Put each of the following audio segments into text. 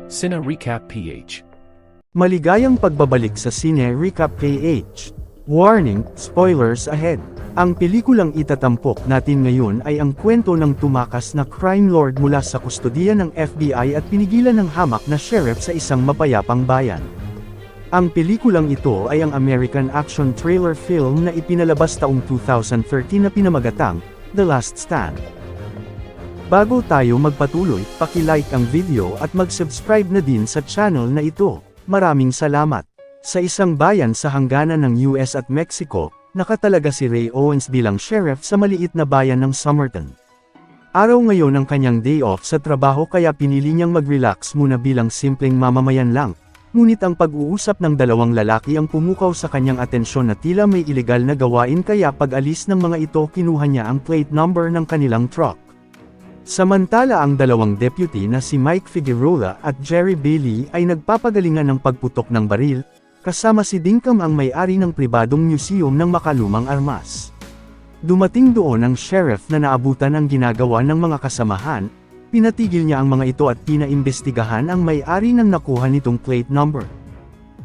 Cine Recap PH. Maligayang pagbabalik sa Cine Recap PH. Warning, spoilers ahead. Ang pelikulang itatampok natin ngayon ay ang kwento ng tumakas na crime lord mula sa kustodiya ng FBI at pinigilan ng hamak na sheriff sa isang mapayapang bayan. Ang pelikulang ito ay ang American action thriller film na ipinalabas taong 2013 na pinamagatang The Last Stand. Bago tayo magpatuloy, paki-like ang video at mag-subscribe na din sa channel na ito. Maraming salamat. Sa isang bayan sa hangganan ng US at Mexico, nakatalaga si Ray Owens bilang sheriff sa maliit na bayan ng Somerton. Araw ngayon ang kanyang day off sa trabaho kaya pinili niyang mag-relax muna bilang simpleng mamamayan lang. Ngunit ang pag-uusap ng dalawang lalaki ang pumukaw sa kanyang atensyon na tila may ilegal na gawain kaya pag-alis ng mga ito kinuha niya ang plate number ng kanilang truck. Samantala ang dalawang deputy na si Mike Figueroa at Jerry Bailey ay nagpapagalingan ng pagputok ng baril, kasama si Dinkum ang may-ari ng pribadong museum ng makalumang armas. Dumating doon ang sheriff na naabutan ang ginagawa ng mga kasamahan, pinatigil niya ang mga ito at pinaimbestigahan ang may-ari ng nakuha nitong plate number.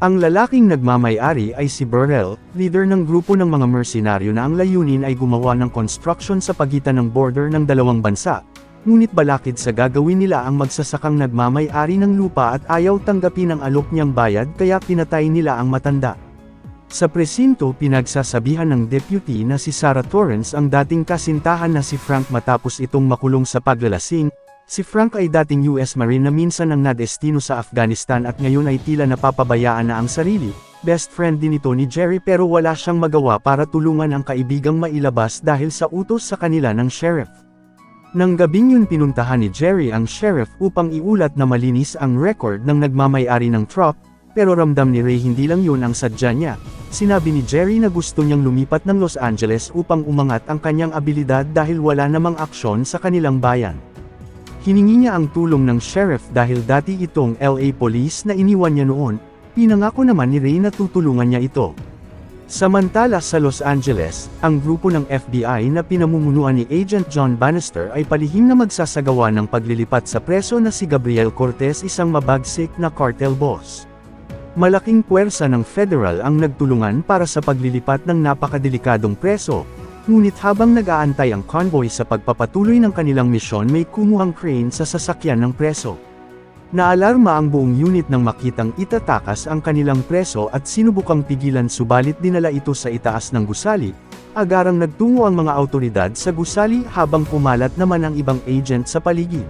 Ang lalaking nagmamay-ari ay si Burrell, leader ng grupo ng mga mersenaryo na ang layunin ay gumawa ng construction sa pagitan ng border ng dalawang bansa. Ngunit balakid sa gagawin nila ang magsasakang nagmamay-ari ng lupa at ayaw tanggapin ang alok niyang bayad kaya pinatay nila ang matanda. Sa presinto pinagsasabihan ng deputy na si Sarah Torrance ang dating kasintahan na si Frank matapos itong makulong sa paglalasing. Si Frank ay dating US Marine na minsan ang nadestino sa Afghanistan at ngayon ay tila napapabayaan na ang sarili. Best friend din ito ni Jerry pero wala siyang magawa para tulungan ang kaibigang mailabas dahil sa utos sa kanila ng sheriff. Nang gabing yun pinuntahan ni Jerry ang sheriff upang iulat na malinis ang record ng nagmamay-ari ng truck, pero ramdam ni Ray hindi lang yun ang sadya niya. Sinabi ni Jerry na gusto niyang lumipat ng Los Angeles upang umangat ang kanyang abilidad dahil wala namang aksyon sa kanilang bayan. Hiningi niya ang tulong ng sheriff dahil dati itong LA police na iniwan niya noon, pinangako naman ni Ray na tutulungan niya ito. Samantala sa Los Angeles, ang grupo ng FBI na pinamumunuan ni Agent John Bannister ay palihim na magsasagawa ng paglilipat sa preso na si Gabriel Cortez, isang mabagsik na cartel boss. Malaking puwersa ng federal ang nagtulungan para sa paglilipat ng napakadelikadong preso, ngunit habang nag-aantay ang convoy sa pagpapatuloy ng kanilang misyon may kumuhang crane sa sasakyan ng preso. Naalarma ang buong unit nang makitang itatakas ang kanilang preso at sinubukang pigilan subalit dinala ito sa itaas ng gusali. Agarang nagtungo ang mga awtoridad sa gusali habang pumalat naman ang ibang agent sa paligid.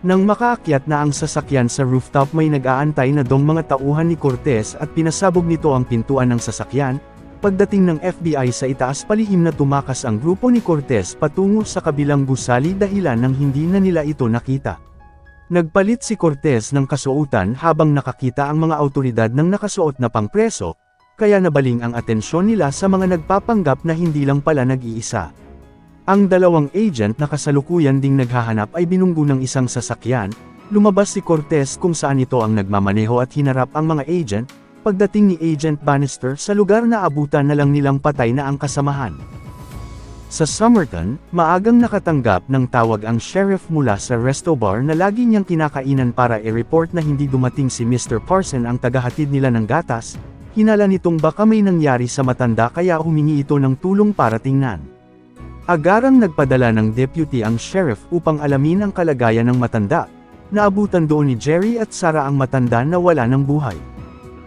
Nang makaakyat na ang sasakyan sa rooftop may nag-aantay na dong mga tauhan ni Cortez at pinasabog nito ang pintuan ng sasakyan. Pagdating ng FBI sa itaas palihim na tumakas ang grupo ni Cortez patungo sa kabilang gusali dahilan ng hindi na nila ito nakita. Nagpalit si Cortez ng kasuotan habang nakakita ang mga awtoridad ng nakasuot na pangpreso, kaya nabaling ang atensyon nila sa mga nagpapanggap na hindi lang pala nag-iisa. Ang dalawang agent na kasalukuyan ding naghahanap ay binunggo ng isang sasakyan, lumabas si Cortez kung saan ito ang nagmamaneho at hinarap ang mga agent. Pagdating ni Agent Bannister sa lugar na abutan na lang nilang patay na ang kasamahan. Sa Somerton, maagang nakatanggap ng tawag ang sheriff mula sa resto bar na lagi niyang kinakainan para i-report na hindi dumating si Mr. Parson ang tagahatid nila ng gatas. Hinala nitong baka may nangyari sa matanda kaya humingi ito ng tulong para tingnan. Agarang nagpadala ng deputy ang sheriff upang alamin ang kalagayan ng matanda. Naabutan doon ni Jerry at Sarah ang matanda na wala ng buhay.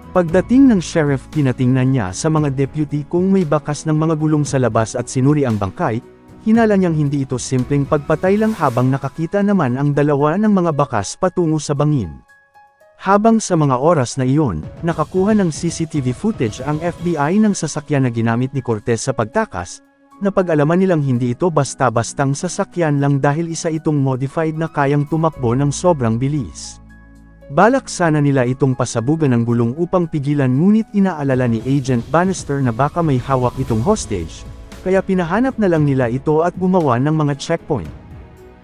Pagdating ng sheriff tinatingnan niya sa mga deputy kung may bakas ng mga gulong sa labas at sinuri ang bangkay, hinala niyang hindi ito simpleng pagpatay lang habang nakakita naman ang dalawa ng mga bakas patungo sa bangin. Habang sa mga oras na iyon, nakakuha ng CCTV footage ang FBI ng sasakyan na ginamit ni Cortez sa pagtakas, napag-alaman nilang hindi ito basta-bastang sasakyan lang dahil isa itong modified na kayang tumakbo ng sobrang bilis. Balak sana nila itong pasabugan ng gulong upang pigilan ngunit inaalala ni Agent Bannister na baka may hawak itong hostage, kaya pinahanap na lang nila ito at gumawa ng mga checkpoint.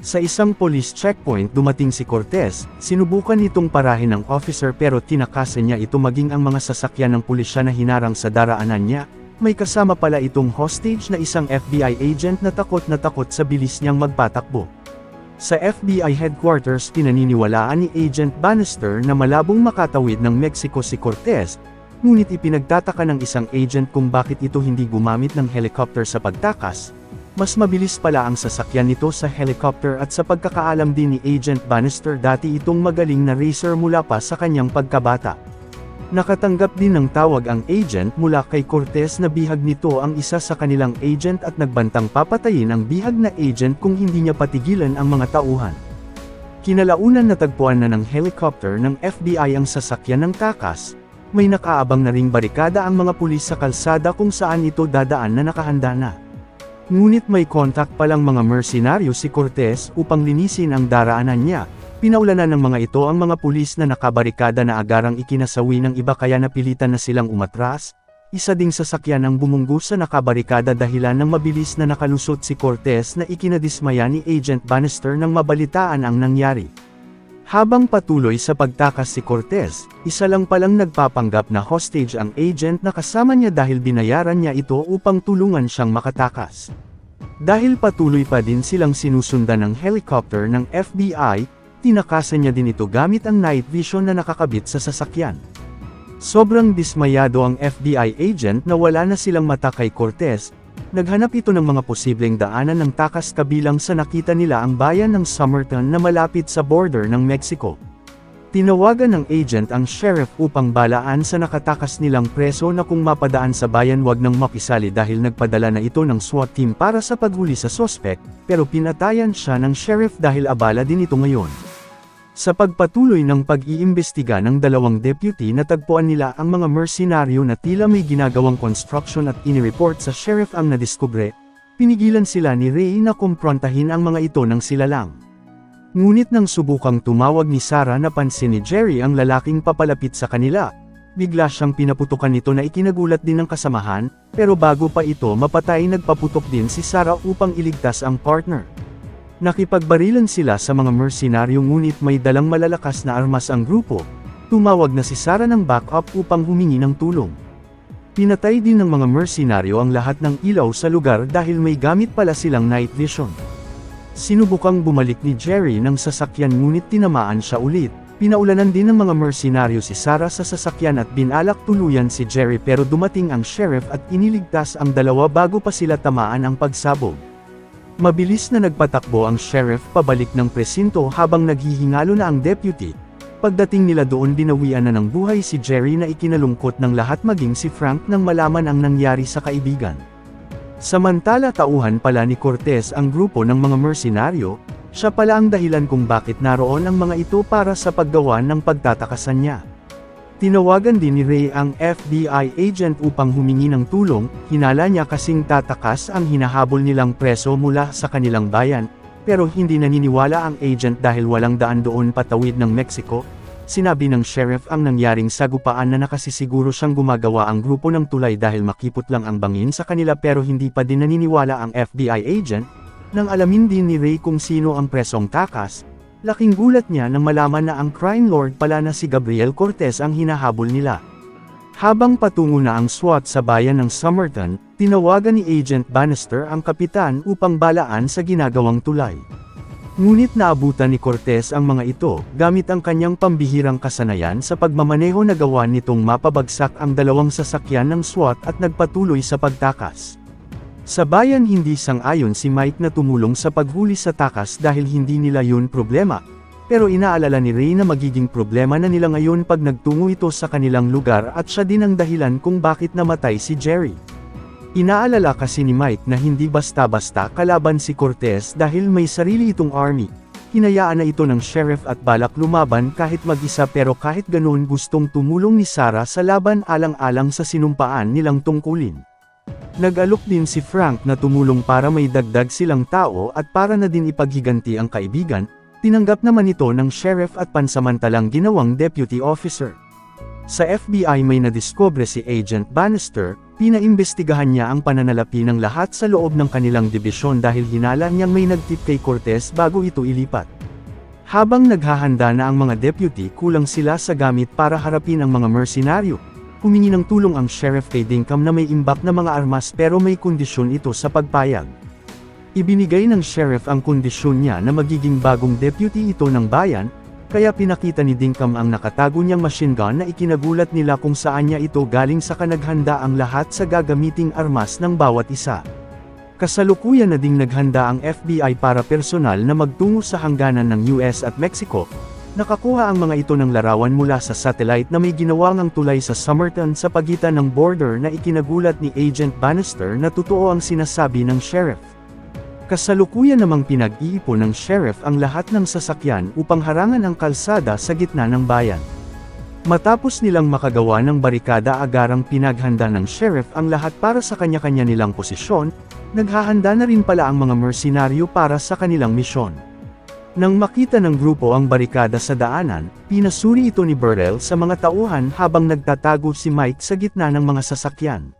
Sa isang police checkpoint dumating si Cortez, sinubukan itong parahin ng officer pero tinakasan niya ito maging ang mga sasakyan ng pulisya na hinarang sa daraanan niya. May kasama pala itong hostage na isang FBI agent na takot sa bilis niyang magpatakbo. Sa FBI headquarters pinaniniwalaan ni Agent Bannister na malabong makatawid ng Mexico si Cortez, ngunit ipinagtataka ng isang agent kung bakit ito hindi gumamit ng helicopter sa pagtakas. Mas mabilis pala ang sasakyan nito sa helicopter at sa pagkakaalam din ni Agent Bannister dati itong magaling na racer mula pa sa kanyang pagkabata. Nakatanggap din ng tawag ang agent mula kay Cortez na bihag nito ang isa sa kanilang agent at nagbantang papatayin ang bihag na agent kung hindi niya patigilan ang mga tauhan. Kinalaunan natagpuan na ng helicopter ng FBI ang sasakyan ng takas, may nakaabang na ring barikada ang mga pulis sa kalsada kung saan ito dadaan na nakahanda na. Ngunit may kontak palang mga mersenaryo si Cortez upang linisin ang daraanan niya. Pinaulanan ng mga ito ang mga pulis na nakabarikada na agarang ikinasawi ng iba kaya napilitan na silang umatras. Isa ding sasakyan ang bumunggo sa nakabarikada dahilan ng mabilis na nakalusot si Cortez na ikinadismaya ni Agent Bannister nang mabalitaan ang nangyari. Habang patuloy sa pagtakas si Cortez, isa lang palang nagpapanggap na hostage ang agent na kasama niya dahil binayaran niya ito upang tulungan siyang makatakas. Dahil patuloy pa din silang sinusundan ng helicopter ng FBI, tinakasan niya din ito gamit ang night vision na nakakabit sa sasakyan. Sobrang dismayado ang FBI agent na wala na silang mata kay Cortez. Naghanap ito ng mga posibleng daanan ng takas kabilang sa nakita nila ang bayan ng Somerton na malapit sa border ng Mexico. Tinawagan ng agent ang sheriff upang balaan sa nakatakas nilang preso na kung mapadaan sa bayan wag nang makisali dahil nagpadala na ito ng SWAT team para sa paghuli sa sospek, pero pinatayan siya ng sheriff dahil abala din ito ngayon. Sa pagpatuloy ng pag-iimbestiga ng dalawang deputy natagpuan nila ang mga mersenaryo na tila may ginagawang construction at inireport sa sheriff ang nadiskubre. Pinigilan sila ni Ray na kumprontahin ang mga ito nang sila lang. Ngunit nang subukang tumawag ni Sarah napansin ni Jerry ang lalaking papalapit sa kanila. Bigla siyang pinaputukan nito na ikinagulat din ng kasamahan, pero bago pa ito mapatay nagpaputok din si Sarah upang iligtas ang partner. Nakipagbarilan sila sa mga mersenaryo ngunit may dalang malalakas na armas ang grupo. Tumawag na si Sarah ng backup upang humingi ng tulong. Pinatay din ng mga mersenaryo ang lahat ng ilaw sa lugar dahil may gamit pala silang night vision. Sinubukang bumalik ni Jerry ng sasakyan ngunit tinamaan siya ulit. Pinaulanan din ng mga mersenaryo si Sarah sa sasakyan at binalak tuluyan si Jerry pero dumating ang sheriff at iniligtas ang dalawa bago pa sila tamaan ang pagsabog. Mabilis na nagpatakbo ang sheriff pabalik ng presinto habang naghihingalo na ang deputy. Pagdating nila doon binawian na ng buhay si Jerry na ikinalungkot ng lahat maging si Frank nang malaman ang nangyari sa kaibigan. Samantala tauhan pala ni Cortez ang grupo ng mga mersenaryo, siya pala ang dahilan kung bakit naroon ang mga ito para sa paggawa ng pagtatakasan niya. Tinawagan din ni Ray ang FBI agent upang humingi ng tulong, hinala niya kasing tatakas ang hinahabol nilang preso mula sa kanilang bayan, pero hindi naniniwala ang agent dahil walang daan doon patawid ng Mexico. Sinabi ng sheriff ang nangyaring sagupaan na nakasisiguro siyang gumagawa ang grupo ng tulay dahil makipot lang ang bangin sa kanila pero hindi pa din naniniwala ang FBI agent. Nang alamin din ni Ray kung sino ang presong takas, laking gulat niya nang malaman na ang crime lord pala na si Gabriel Cortez ang hinahabol nila. Habang patungo na ang SWAT sa bayan ng Somerton, tinawagan ni Agent Bannister ang kapitan upang balaan sa ginagawang tulay. Ngunit naabutan ni Cortez ang mga ito, gamit ang kanyang pambihirang kasanayan sa pagmamaneho na gawa nitong mapabagsak ang dalawang sasakyan ng SWAT at nagpatuloy sa pagtakas. Sa bayan hindi sang-ayon si Mike na tumulong sa paghuli sa takas dahil hindi nila yun problema, pero inaalala ni Ray na magiging problema na nila ngayon pag nagtungo ito sa kanilang lugar at siya din ang dahilan kung bakit namatay si Jerry. Inaalala kasi ni Mike na hindi basta-basta kalaban si Cortez dahil may sarili itong army. Hinayaan na ito ng sheriff at balak lumaban kahit mag-isa pero kahit ganoon gustong tumulong ni Sarah sa laban alang-alang sa sinumpaan nilang tungkulin. Nag-alok din si Frank na tumulong para may dagdag silang tao at para na din ipaghiganti ang kaibigan, tinanggap naman ito ng sheriff at pansamantalang ginawang deputy officer. Sa FBI may nadiskubre si Agent Bannister, pinaimbestigahan niya ang pananalapi ng lahat sa loob ng kanilang dibisyon dahil hinala niyang may nagtip kay Cortez bago ito ilipat. Habang naghahanda na ang mga deputy kulang sila sa gamit para harapin ang mga mersenaryo. Humingi ng tulong ang sheriff kay Dinkham na may imbak na mga armas pero may kondisyon ito sa pagpayag. Ibinigay ng sheriff ang kondisyon niya na magiging bagong deputy ito ng bayan, kaya pinakita ni Dinkum ang nakatago niyang machine gun na ikinagulat nila kung saan niya ito galing saka naghanda ang lahat sa gagamiting armas ng bawat isa. Kasalukuyan na ding naghanda ang FBI para personal na magtungo sa hangganan ng US at Mexico. Nakakuha ang mga ito ng larawan mula sa satellite na may ginawang tulay sa Somerton sa pagitan ng border na ikinagulat ni Agent Bannister na totoo ang sinasabi ng sheriff. Kasalukuyan namang pinag-iipon ng sheriff ang lahat ng sasakyan upang harangan ang kalsada sa gitna ng bayan. Matapos nilang makagawa ng barikada agarang pinaghanda ng sheriff ang lahat para sa kanya-kanya nilang posisyon, naghahanda na rin pala ang mga mersenaryo para sa kanilang misyon. Nang makita ng grupo ang barikada sa daanan, pinasuri ito ni Burrell sa mga tauhan habang nagtatago si Mike sa gitna ng mga sasakyan.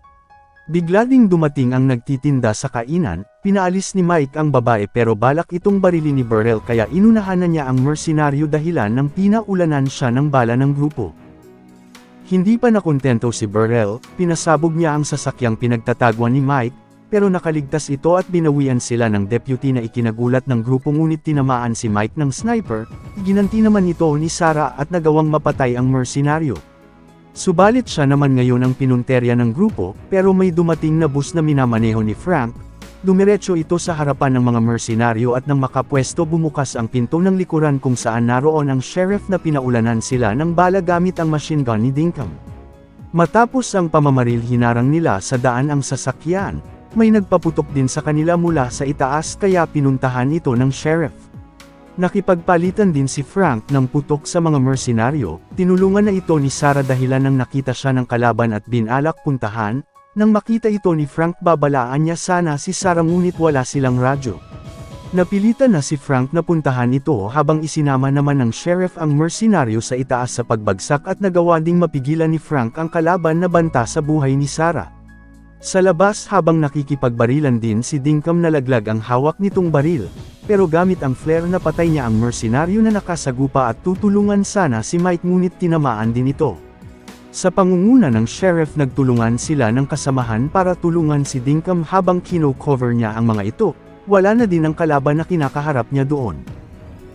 Bigla ding dumating ang nagtitinda sa kainan, pinaalis ni Mike ang babae pero balak itong barilin ni Burrell kaya inunahan na niya ang mersenaryo dahilan ng pinaulanan siya ng bala ng grupo. Hindi pa nakontento si Burrell, pinasabog niya ang sasakyang pinagtatagwan ni Mike, pero nakaligtas ito at binawian sila ng deputy na ikinagulat ng grupo ngunit tinamaan si Mike ng sniper, ginanti naman ito ni Sarah at nagawang mapatay ang mersenaryo. Subalit siya naman ngayon ang pinunterya ng grupo, pero may dumating na bus na minamaneho ni Frank, dumiretso ito sa harapan ng mga mersenaryo at nang makapwesto bumukas ang pinto ng likuran kung saan naroon ang sheriff na pinaulanan sila ng bala gamit ang machine gun ni Dinkum. Matapos ang pamamaril hinarang nila sa daan ang sasakyan, may nagpaputok din sa kanila mula sa itaas kaya pinuntahan ito ng sheriff. Nakipagpalitan din si Frank ng putok sa mga mersenaryo, tinulungan na ito ni Sarah dahilan nang nakita siya ng kalaban at binalak puntahan, nang makita ito ni Frank babalaan niya sana si Sarah ngunit wala silang radyo. Napilitan na si Frank na puntahan ito habang isinama naman ng sheriff ang mersenaryo sa itaas sa pagbagsak at nagawa ding mapigilan ni Frank ang kalaban na banta sa buhay ni Sarah. Sa labas habang nakikipagbarilan din si Dinkum nalaglag ang hawak nitong baril, pero gamit ang flare na patay niya ang mersenaryo na nakasagupa at tutulungan sana si Mike ngunit tinamaan din ito. Sa pangunguna ng sheriff nagtulungan sila ng kasamahan para tulungan si Dinkum habang kino-cover niya ang mga ito, wala na din ang kalaban na kinakaharap niya doon.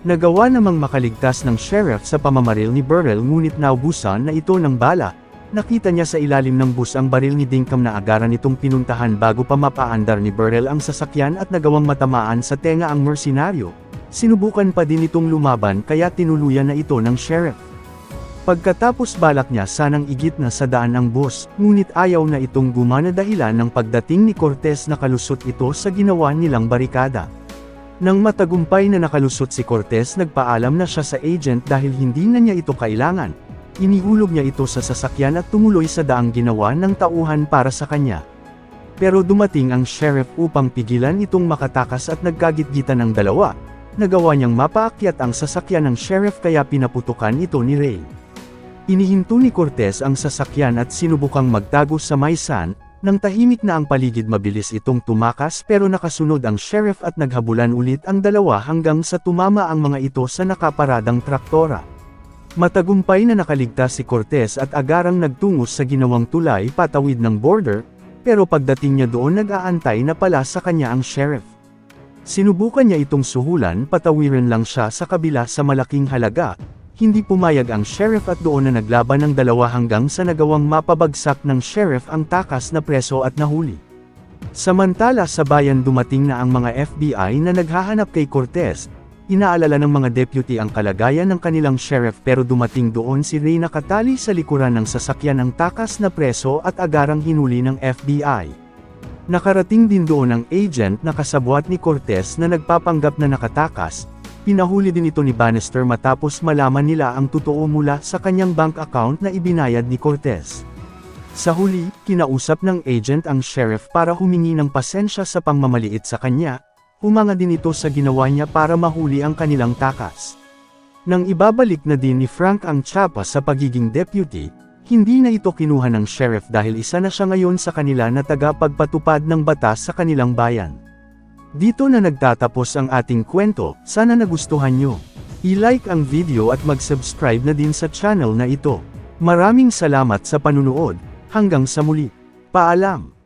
Nagawa namang makaligtas ng sheriff sa pamamaril ni Burrell ngunit naubusan na ito ng bala. Nakita niya sa ilalim ng bus ang baril ni Dinkum na agaran itong pinuntahan bago pa mapaandar ni Burrell ang sasakyan at nagawang matamaan sa tenga ang mersenaryo. Sinubukan pa din itong lumaban kaya tinuluyan na ito ng sheriff. Pagkatapos balak niya sanang igit na sa daan ang bus, ngunit ayaw na itong gumana dahilan ng pagdating ni Cortez na kalusot ito sa ginawa nilang barikada. Nang matagumpay na nakalusot si Cortez nagpaalam na siya sa agent dahil hindi na niya ito kailangan. Inihulog niya ito sa sasakyan at tumuloy sa daang ginawa ng tauhan para sa kanya. Pero dumating ang sheriff upang pigilan itong makatakas at nagkagitgitan ng dalawa. Nagawa niyang mapaakyat ang sasakyan ng sheriff kaya pinaputukan ito ni Ray. Inihinto ni Cortez ang sasakyan at sinubukang magtago sa Maysan, nang tahimik na ang paligid mabilis itong tumakas pero nakasunod ang sheriff at naghabulan ulit ang dalawa hanggang sa tumama ang mga ito sa nakaparadang traktora. Matagumpay na nakaligtas si Cortez at agarang nagtungo sa ginawang tulay patawid ng border, pero pagdating niya doon nag-aantay na pala sa kanya ang sheriff. Sinubukan niya itong suhulan patawiran lang siya sa kabila sa malaking halaga, hindi pumayag ang sheriff at doon na naglaban ng dalawa hanggang sa nagawang mapabagsak ng sheriff ang takas na preso at nahuli. Samantala sa bayan dumating na ang mga FBI na naghahanap kay Cortez. Inaalala ng mga deputy ang kalagayan ng kanilang sheriff pero dumating doon si Ray nakatali sa likuran ng sasakyan ng takas na preso at agarang hinuli ng FBI. Nakarating din doon ang agent na kasabwat ni Cortez na nagpapanggap na nakatakas, pinahuli din ito ni Bannister matapos malaman nila ang totoo mula sa kanyang bank account na ibinayad ni Cortez. Sa huli, kinausap ng agent ang sheriff para humingi ng pasensya sa pangmamaliit sa kanya. Humanga din ito sa ginawa niya para mahuli ang kanilang takas. Nang ibabalik na din ni Frank ang tsapa sa pagiging deputy, hindi na ito kinuha ng sheriff dahil isa na siya ngayon sa kanila na tagapagpatupad ng batas sa kanilang bayan. Dito na nagtatapos ang ating kwento, sana nagustuhan nyo. I-like ang video at mag-subscribe na din sa channel na ito. Maraming salamat sa panunood, hanggang sa muli. Paalam!